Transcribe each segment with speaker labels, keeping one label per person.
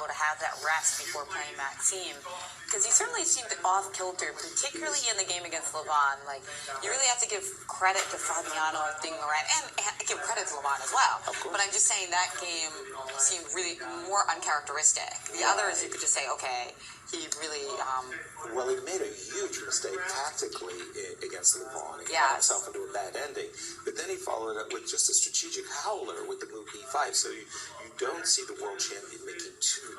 Speaker 1: able to have that rest before playing Maxim, because he certainly seemed off-kilter, particularly in the game against Levon. Like, you really have to give credit to Fabiano and Dingoran, and give credit to Levon as well. But I'm just saying that game seemed really more uncharacteristic. The others, you could just say, okay, he really...
Speaker 2: Well, he made a huge mistake tactically against Levon. He got himself into a bad ending. But then he followed it up with just a strategic howler with the move E5. So you don't see the world champion making two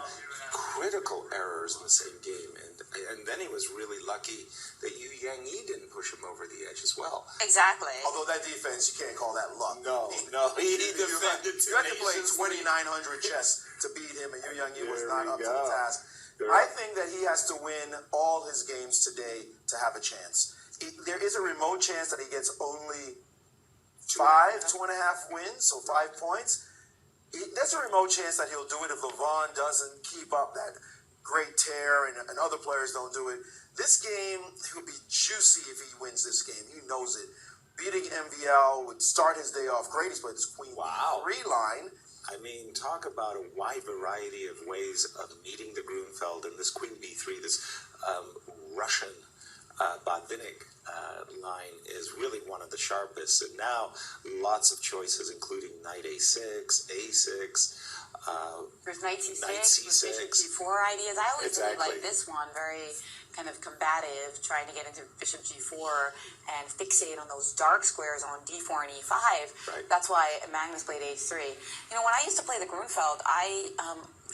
Speaker 2: critical errors in the same game. And then he was really lucky that Yu Yang-yi didn't push him over the edge as well.
Speaker 1: Exactly.
Speaker 3: Although that defense, you can't call that luck.
Speaker 2: No. He defended.
Speaker 3: You had to play 2,900 chess to beat him, and Yu Yang-yi was not up to the task. I think that he has to win all his games today to have a chance. There is a remote chance that he gets only 2.5 wins, so 5 points. There's a remote chance that he'll do it if Levon doesn't keep up that great tear and other players don't do it. This game, it would be juicy if he wins this game. He knows it. Beating MVL would start his day off great. He's played this Queen B3 line.
Speaker 2: I mean, talk about a wide variety of ways of meeting the Grunfeld, and this Queen B3, this Russian Botvinnik line is really one of the sharpest. And now lots of choices, including Knight A6, A6.
Speaker 1: There's Knight C6, Bishop G4 ideas. I always really like this one, very kind of combative, trying to get into Bishop G4 and fixate on those dark squares on D4 and E5.
Speaker 2: Right.
Speaker 1: That's why Magnus played A3. You know, when I used to play the Grunfeld, I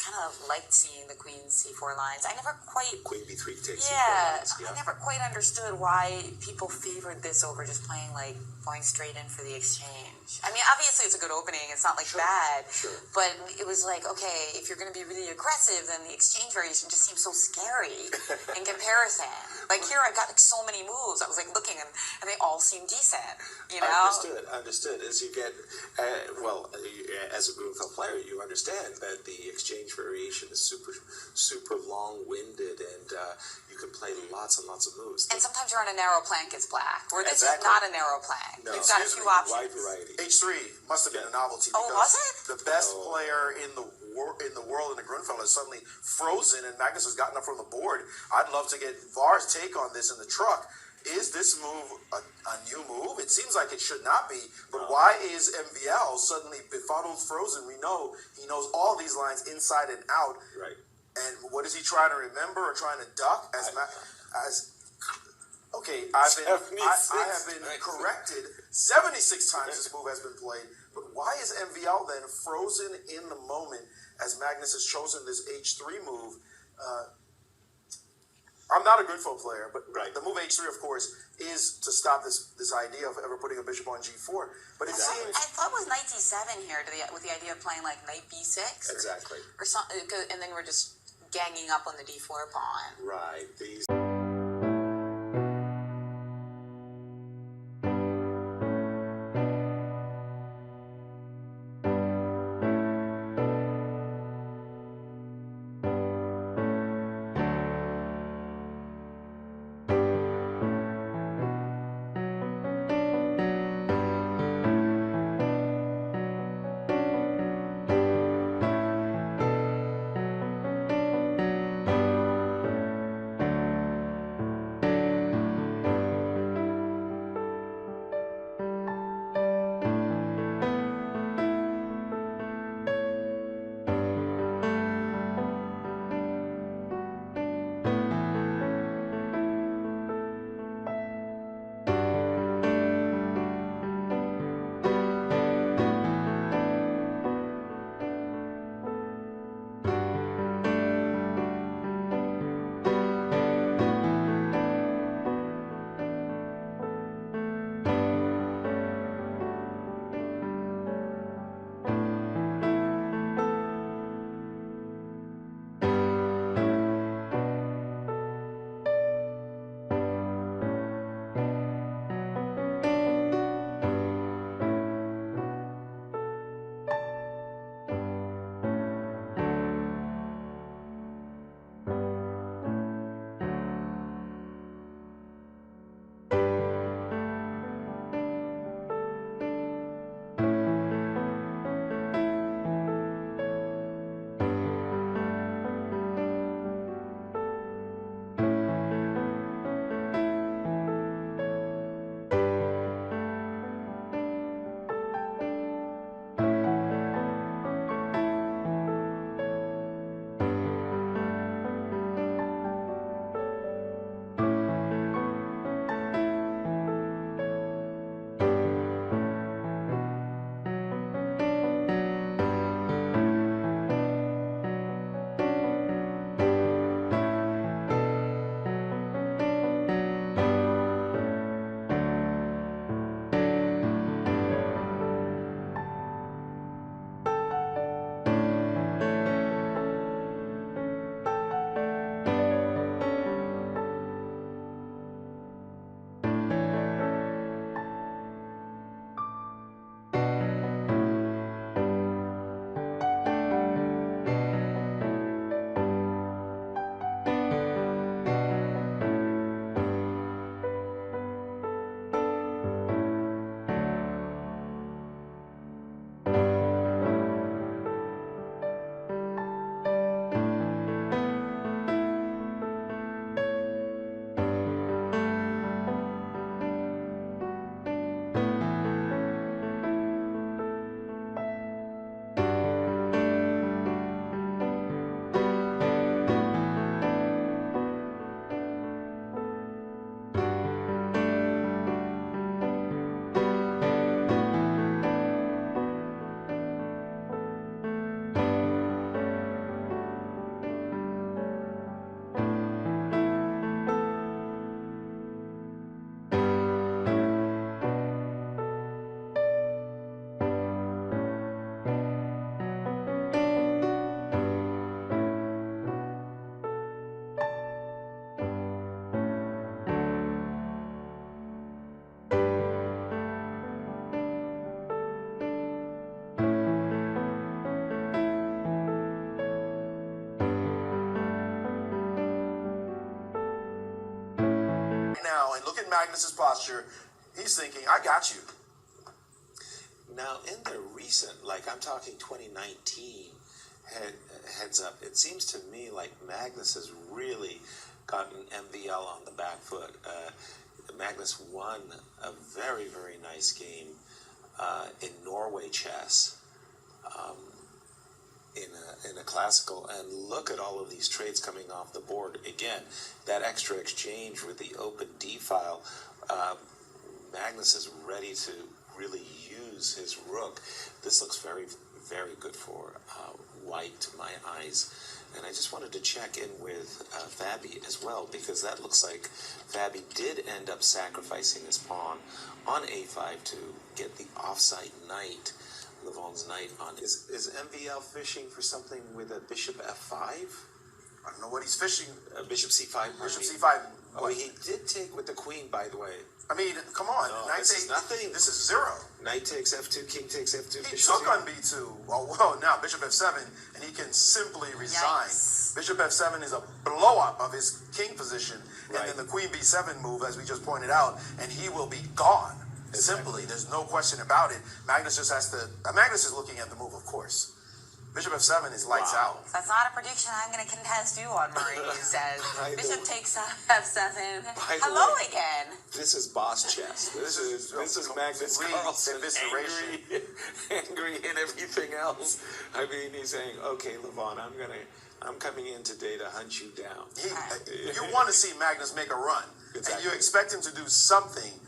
Speaker 1: kind of liked seeing the Queen C4 lines. I never quite...
Speaker 2: Queen B3 takes
Speaker 1: C4 lines. I never quite understood why people favored this over just playing, like, going straight in for the exchange. I mean, obviously it's a good opening. It's not, like, bad.
Speaker 2: Sure.
Speaker 1: But it was like, okay, if you're going to be really aggressive, then the exchange variation just seems so scary in comparison. Like, here I got, like, so many moves. I was, like, looking, and they all seem decent, you know?
Speaker 2: Understood. As you get, as a Grunfeld player, you understand that the exchange variation is super long-winded, and you can play lots and lots of moves.
Speaker 1: And sometimes you're on a narrow plank, it's black. Where this is not a narrow plank.
Speaker 2: No,
Speaker 1: You've got a few options.
Speaker 2: Wide variety.
Speaker 3: H3 must have been a novelty.
Speaker 1: Oh, was it?
Speaker 3: The best player in the world in the Grunfeld is suddenly frozen, and Magnus has gotten up from the board. I'd love to get Var's take on this in the truck. Is this move a new move? It seems like it should not be, but why is MVL suddenly befuddled, frozen? We know he knows all these lines inside and out.
Speaker 2: Right.
Speaker 3: And what is he trying to remember or trying to duck? Okay, I have been corrected 76 times this move has been played, but why is MVL then frozen in the moment as Magnus has chosen this H3 move? I'm not a Grunfeld player, but the move H3, of course, is to stop this idea of ever putting a bishop on G4. But it seems...
Speaker 1: I thought it was Knight D7 here, with the idea of playing like Knight B6.
Speaker 2: Exactly.
Speaker 1: Or something, and then we're just ganging up on the D4 pawn.
Speaker 2: Right. These...
Speaker 3: Magnus's posture, he's thinking, I got you.
Speaker 2: Now, in the recent, like I'm talking 2019 heads up, it seems to me like Magnus has really gotten MVL on the back foot. Magnus won a very, very nice game in Norway chess. In a classical, and look at all of these trades coming off the board. Again, that extra exchange with the open D file, Magnus is ready to really use his rook. This looks very, very good for white to my eyes. And I just wanted to check in with Fabi as well, because that looks like Fabi did end up sacrificing his pawn on a5 to get the offside knight. Levon's knight on. Is MVL fishing for something with a bishop f5?
Speaker 3: I don't know what he's fishing.
Speaker 2: Bishop c5.
Speaker 3: Bishop c5.
Speaker 2: Oh, he did take with the queen, by the way.
Speaker 3: I mean, come on.
Speaker 2: No,
Speaker 3: Knight
Speaker 2: this is nothing.
Speaker 3: This is zero.
Speaker 2: Knight takes f2, king takes f2.
Speaker 3: He took on b2. Well, now bishop f7, and he can simply resign.
Speaker 1: Yikes.
Speaker 3: Bishop f7 is a blow up of his king position, and
Speaker 2: Right.
Speaker 3: then the queen b7 move, as we just pointed out, and he will be gone.
Speaker 2: Exactly.
Speaker 3: Simply, there's no question about it. Magnus just has to. Magnus is looking at the move, of course. Bishop f7 is lights
Speaker 2: Wow.
Speaker 3: out.
Speaker 1: That's not a prediction I'm going to contest you on, Marie. Says
Speaker 2: By the
Speaker 1: Bishop
Speaker 2: way-
Speaker 1: takes f7.
Speaker 2: By the
Speaker 1: Hello
Speaker 2: way-
Speaker 1: again.
Speaker 2: This is boss chess. This is Magnus
Speaker 3: complete
Speaker 2: Carlsen,
Speaker 3: evisceration.
Speaker 2: angry and everything else. I mean, he's saying, "Okay, Levon, I'm coming in today to hunt you down."
Speaker 3: You want to see Magnus make a run, and
Speaker 2: Exactly.
Speaker 3: you expect him to do something.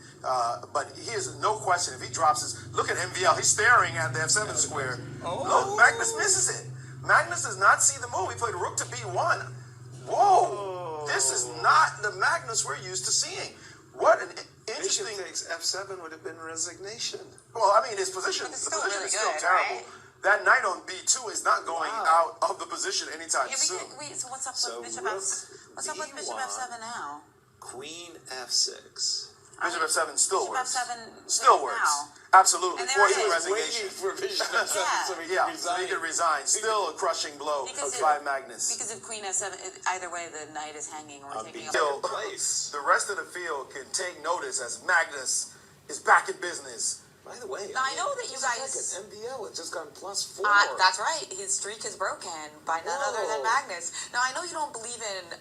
Speaker 3: But he is no question. If he drops his, look at MVL. He's staring at the f7 square.
Speaker 2: Oh.
Speaker 3: Look, Magnus misses it. Magnus does not see the move. He played rook to b1. Whoa! This is not the Magnus we're used to seeing. What an
Speaker 2: Bishop
Speaker 3: interesting.
Speaker 2: takes f7 would have been resignation.
Speaker 3: Well, I mean, his position.
Speaker 1: It's
Speaker 3: The
Speaker 1: still
Speaker 3: position
Speaker 1: really
Speaker 3: is still
Speaker 1: good,
Speaker 3: terrible.
Speaker 1: right?
Speaker 3: That knight on b2 is not going
Speaker 2: Wow.
Speaker 3: out of the position anytime
Speaker 1: Yeah,
Speaker 3: soon.
Speaker 1: wait, so what's up
Speaker 2: So
Speaker 1: with Bishop
Speaker 2: rook
Speaker 1: what's up with Bishop
Speaker 2: b1.
Speaker 1: f7 now?
Speaker 2: Queen f6.
Speaker 3: Bishop f7 still
Speaker 1: Bishop
Speaker 3: works.
Speaker 1: f7
Speaker 3: Still
Speaker 1: wins
Speaker 3: works.
Speaker 1: now.
Speaker 3: Absolutely.
Speaker 1: And there
Speaker 3: Forcing
Speaker 1: it is.
Speaker 3: resignation.
Speaker 2: Waiting for Bishop f7
Speaker 1: Yeah.
Speaker 2: so he
Speaker 3: Yeah,
Speaker 2: can
Speaker 3: so
Speaker 2: resign.
Speaker 3: he could resign. Still a crushing blow
Speaker 1: Because
Speaker 3: by
Speaker 1: it-
Speaker 3: Magnus.
Speaker 1: Because if Queen f7, either way, the knight is hanging or
Speaker 2: On
Speaker 1: taking
Speaker 2: b2
Speaker 1: a
Speaker 3: Still,
Speaker 2: place.
Speaker 3: the rest of the field can take notice as Magnus is back in business.
Speaker 2: By the way,
Speaker 1: Now, I know that you
Speaker 2: this is
Speaker 1: guys-
Speaker 2: like an MVL. It's just gone +4.
Speaker 1: That's right. His streak is broken by none other than
Speaker 2: Whoa.
Speaker 1: Magnus. Now, I know you don't believe in